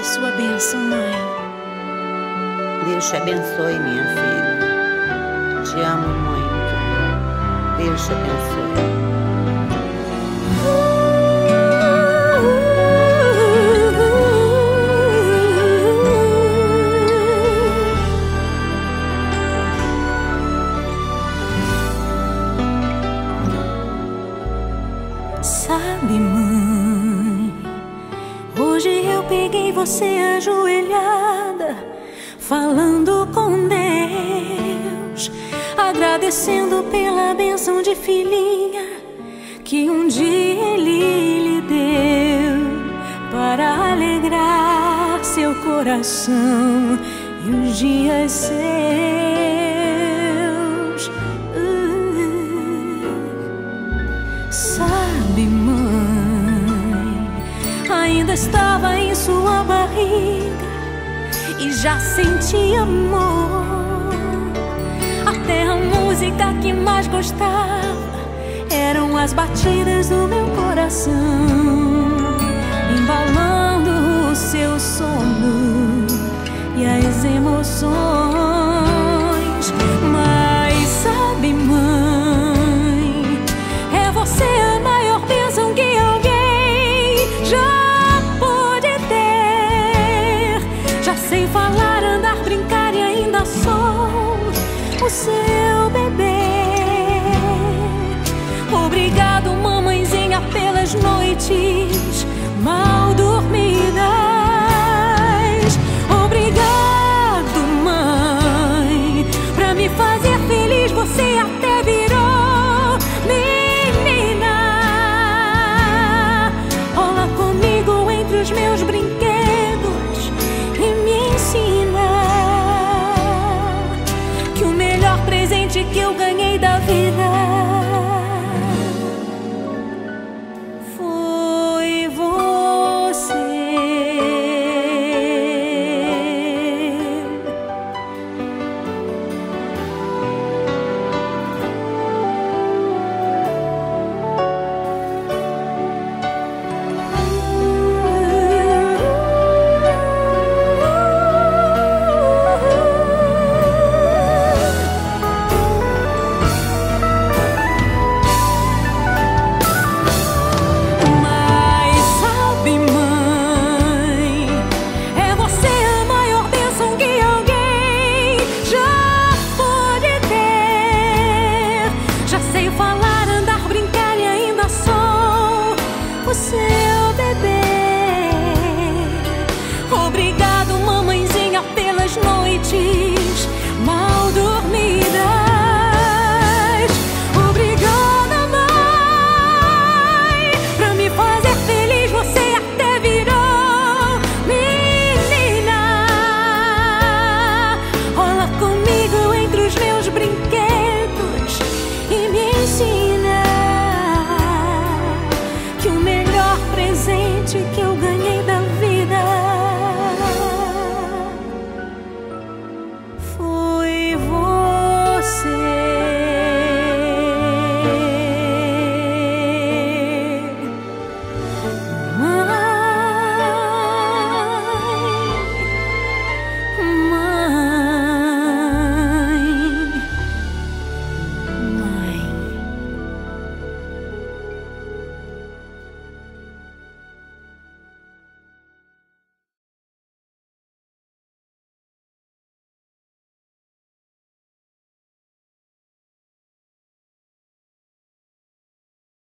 a sua bênção, mãe. Deus te abençoe, minha filha. Te amo muito. Deus te abençoe. Sabe, mãe, hoje eu peguei você ajoelhada, falando com Deus, agradecendo pela bênção de filhinha que um dia Ele lhe deu, para alegrar seu coração e os dias seus. Sabe, mãe, ainda estava em sua barriga e já sentia amor. Até a música que mais gostava eram as batidas do meu coração, embalando o seu sono e as emoções. Mas sabe, mãe, é você a maior bênção que alguém já pôde ter. Já sei falar, andar, brincar e ainda sou o seu bebê. Obrigado, mamãezinha, pelas noites mal dormidas. Obrigado, mãe, pra me fazer feliz você até virou menina. Rola comigo entre os meus brinquedos e me ensina que o melhor presente que eu ganhei da vida foi você. Você